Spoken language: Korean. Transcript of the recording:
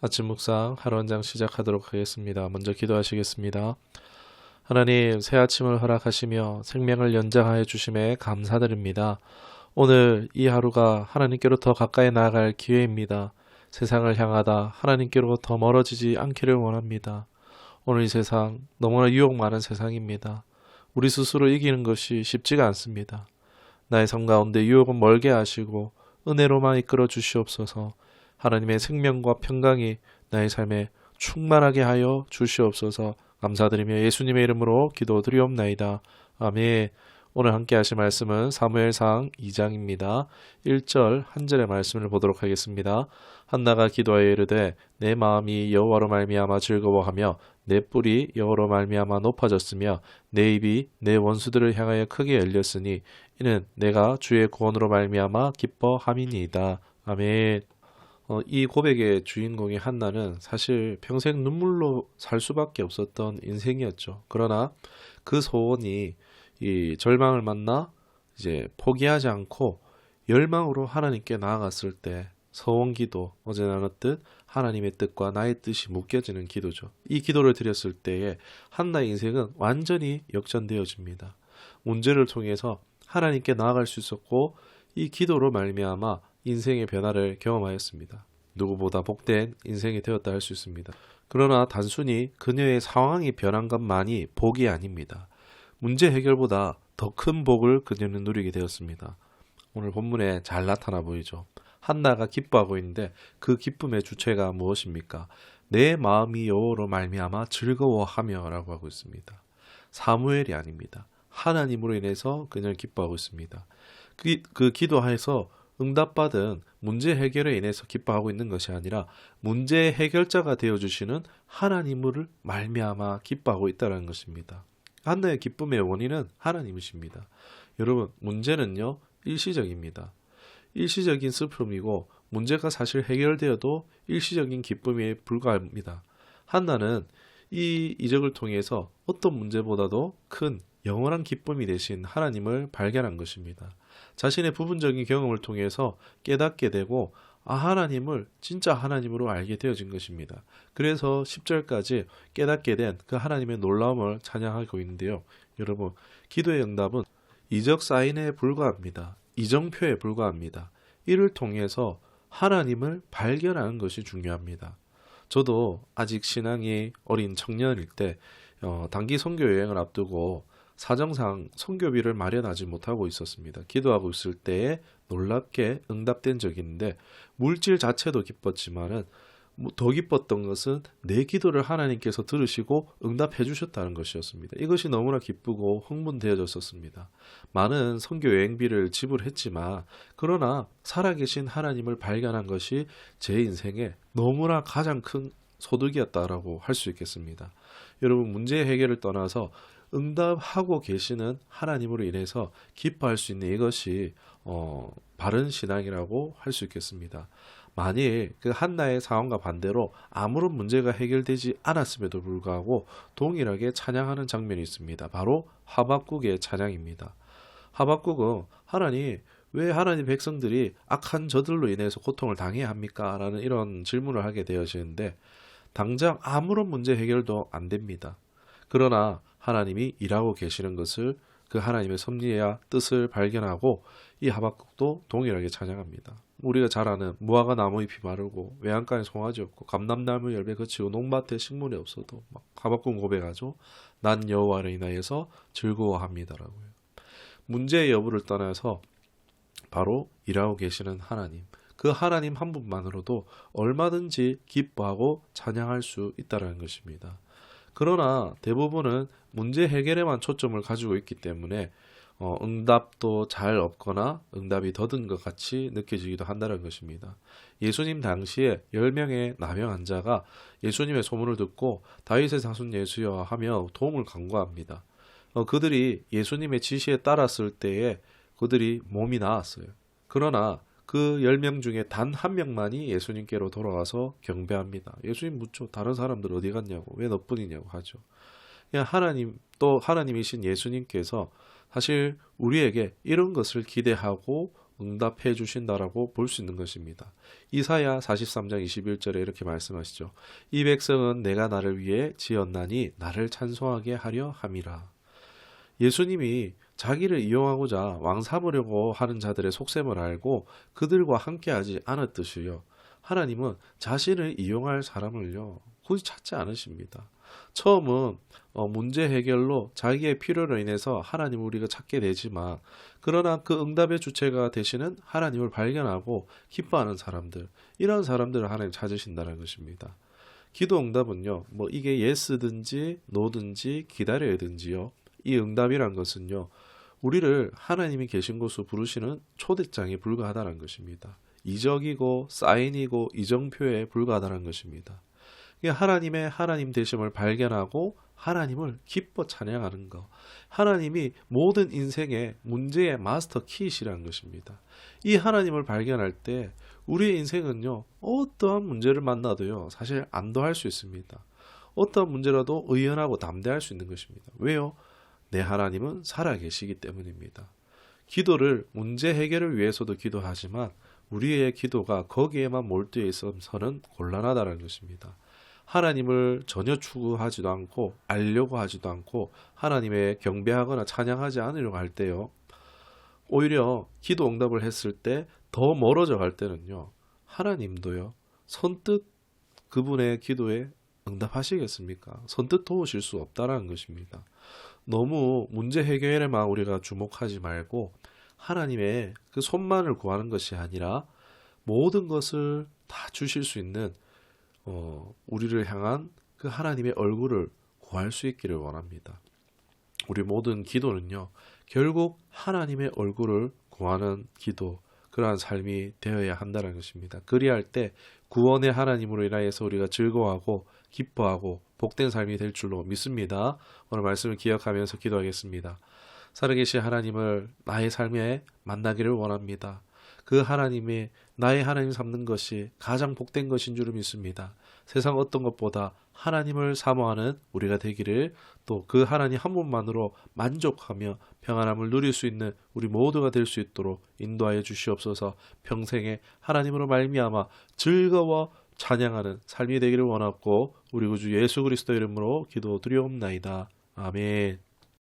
아침 묵상 하루 한 장 시작하도록 하겠습니다. 먼저 기도하시겠습니다. 하나님, 새 아침을 허락하시며 생명을 연장하여 주심에 감사드립니다. 오늘 이 하루가 하나님께로 더 가까이 나아갈 기회입니다. 세상을 향하다 하나님께로 더 멀어지지 않기를 원합니다. 오늘 이 세상 너무나 유혹 많은 세상입니다. 우리 스스로 이기는 것이 쉽지가 않습니다. 나의 삶 가운데 유혹은 멀게 하시고 은혜로만 이끌어 주시옵소서. 하나님의 생명과 평강이 나의 삶에 충만하게 하여 주시옵소서. 감사드리며 예수님의 이름으로 기도드리옵나이다. 아멘. 오늘 함께 하실 말씀은 사무엘상 2장입니다. 1절 한 절의 말씀을 보도록 하겠습니다. 한나가 기도하여 이르되 내 마음이 여호와로 말미암아 즐거워하며 내 뿔이 여호와로 말미암아 높아졌으며 내 입이 내 원수들을 향하여 크게 열렸으니 이는 내가 주의 구원으로 말미암아 기뻐함이니이다. 아멘. 이 고백의 주인공이 한나는 사실 평생 눈물로 살 수밖에 없었던 인생이었죠. 그러나 그 소원이 이 절망을 만나 이제 포기하지 않고 열망으로 하나님께 나아갔을 때 서원기도, 어제 나눴듯 하나님의 뜻과 나의 뜻이 묶여지는 기도죠. 이 기도를 드렸을 때에 한나의 인생은 완전히 역전되어집니다. 문제를 통해서 하나님께 나아갈 수 있었고 이 기도로 말미암아 인생의 변화를 경험하였습니다. 누구보다 복된 인생이 되었다 할 수 있습니다. 그러나 단순히 그녀의 상황이 변한 것만이 복이 아닙니다. 문제 해결보다 더 큰 복을 그녀는 누리게 되었습니다. 오늘 본문에 잘 나타나 보이죠. 한나가 기뻐하고 있는데 그 기쁨의 주체가 무엇입니까? 내 마음이 여호와로 말미암아 즐거워하며 라고 하고 있습니다. 사무엘이 아닙니다. 하나님으로 인해서 그녀를 기뻐하고 있습니다. 그 기도하에서 응답받은 문제 해결에 인해서 기뻐하고 있는 것이 아니라 문제 해결자가 되어주시는 하나님을 말미암아 기뻐하고 있다는 것입니다. 한나의 기쁨의 원인은 하나님이십니다. 여러분, 문제는요 일시적입니다. 일시적인 슬픔이고 문제가 사실 해결되어도 일시적인 기쁨에 불과합니다. 한나는 이 이적을 통해서 어떤 문제보다도 큰 영원한 기쁨이 되신 하나님을 발견한 것입니다. 자신의 부분적인 경험을 통해서 깨닫게 되고 하나님을 진짜 하나님으로 알게 되어진 것입니다. 그래서 10절까지 깨닫게 된 그 하나님의 놀라움을 찬양하고 있는데요. 여러분, 기도의 응답은 이적 사인에 불과합니다. 이정표에 불과합니다. 이를 통해서 하나님을 발견하는 것이 중요합니다. 저도 아직 신앙이 어린 청년일 때 단기 선교 여행을 앞두고 사정상 선교비를 마련하지 못하고 있었습니다. 기도하고 있을 때에 놀랍게 응답된 적이 있는데 물질 자체도 기뻤지만은 더 기뻤던 것은 내 기도를 하나님께서 들으시고 응답해 주셨다는 것이었습니다. 이것이 너무나 기쁘고 흥분되어졌었습니다. 많은 선교 여행비를 지불했지만 그러나 살아계신 하나님을 발견한 것이 제 인생에 너무나 가장 큰 소득이었다라고 할 수 있겠습니다. 여러분, 문제 해결을 떠나서 응답하고 계시는 하나님으로 인해서 기뻐할 수 있는 이것이 바른 신앙이라고 할 수 있겠습니다. 만일 그 한나의 상황과 반대로 아무런 문제가 해결되지 않았음에도 불구하고 동일하게 찬양하는 장면이 있습니다. 바로 하박국의 찬양입니다. 하박국은 하나님, 왜 하나님 백성들이 악한 저들로 인해서 고통을 당해야 합니까? 라는 이런 질문을 하게 되어지는데 당장 아무런 문제 해결도 안 됩니다. 그러나 하나님이 일하고 계시는 것을 그 하나님의 섭리와 뜻을 발견하고 이 하박국도 동일하게 찬양합니다. 우리가 잘 아는 무화과 나무 잎이 마르고 외양간에 송아지 없고 감람나무 열매 그치고 농밭에 식물이 없어도 막 하박국 고백하죠. 난 여호와를 인하여서 즐거워합니다라고요. 문제의 여부를 떠나서 바로 일하고 계시는 하나님, 그 하나님 한 분만으로도 얼마든지 기뻐하고 찬양할 수 있다는 것입니다. 그러나 대부분은 문제 해결에만 초점을 가지고 있기 때문에 응답도 잘 없거나 응답이 더딘 것 같이 느껴지기도 한다는 것입니다. 예수님 당시에 10명의 나병 환자가 예수님의 소문을 듣고 다윗의 자손 예수여 하며 도움을 간구합니다. 그들이 예수님의 지시에 따랐을 때에 그들이 몸이 나았어요. 그러나 그 10명 중에 단 한 명만이 예수님께로 돌아와서 경배합니다. 예수님 묻죠. 다른 사람들 어디 갔냐고, 왜 너뿐이냐고 하죠. 그냥 하나님, 또 하나님이신 예수님께서 사실 우리에게 이런 것을 기대하고 응답해 주신다라고 볼 수 있는 것입니다. 이사야 43장 21절에 이렇게 말씀하시죠. 이 백성은 내가 나를 위해 지었나니 나를 찬송하게 하려 함이라. 예수님이 자기를 이용하고자 왕 삼으려고 하는 자들의 속셈을 알고 그들과 함께하지 않았듯이요. 하나님은 자신을 이용할 사람을요, 굳이 찾지 않으십니다. 처음은 문제 해결로 자기의 필요로 인해서 하나님을 우리가 찾게 되지만, 그러나 그 응답의 주체가 되시는 하나님을 발견하고 기뻐하는 사람들, 이런 사람들을 하나님 찾으신다는 것입니다. 기도 응답은요, 뭐 이게 예스든지 노든지 기다려야든지요, 이 응답이란 것은요, 우리를 하나님이 계신 곳으로 부르시는 초대장에 불과하다는 것입니다. 이적이고 사인이고 이정표에 불과하다는 것입니다. 하나님의 하나님 되심을 발견하고 하나님을 기뻐 찬양하는 것, 하나님이 모든 인생의 문제의 마스터 키이시라는 것입니다. 이 하나님을 발견할 때 우리의 인생은요, 어떠한 문제를 만나도요, 사실 안도할 수 있습니다. 어떠한 문제라도 의연하고 담대할 수 있는 것입니다. 왜요? 내 하나님은 살아계시기 때문입니다. 기도를 문제 해결을 위해서도 기도하지만 우리의 기도가 거기에만 몰두해 있어서는 곤란하다는 것입니다. 하나님을 전혀 추구하지도 않고 알려고 하지도 않고 하나님의 경배하거나 찬양하지 않으려고 할 때요, 오히려 기도 응답을 했을 때 더 멀어져 갈 때는요, 하나님도요, 선뜻 그분의 기도에 응답하시겠습니까? 선뜻 도우실 수 없다라는 것입니다. 너무 문제 해결에만 우리가 주목하지 말고 하나님의 그 손만을 구하는 것이 아니라 모든 것을 다 주실 수 있는 우리를 향한 그 하나님의 얼굴을 구할 수 있기를 원합니다. 우리 모든 기도는요, 결국 하나님의 얼굴을 구하는 기도, 그러한 삶이 되어야 한다는 것입니다. 그리할 때 구원의 하나님으로 인하여서 우리가 즐거워하고 기뻐하고 복된 삶이 될 줄로 믿습니다. 오늘 말씀을 기억하면서 기도하겠습니다. 살아계신 하나님을 나의 삶에 만나기를 원합니다. 그 하나님이 나의 하나님 삼는 것이 가장 복된 것인 줄 믿습니다. 세상 어떤 것보다 하나님을 사모하는 우리가 되기를, 또 그 하나님 한 분만으로 만족하며 평안함을 누릴 수 있는 우리 모두가 될 수 있도록 인도하여 주시옵소서. 평생에 하나님으로 말미암아 즐거워 찬양하는 삶이 되기를 원하고 우리 구주 예수 그리스도 이름으로 기도드리옵나이다. 아멘.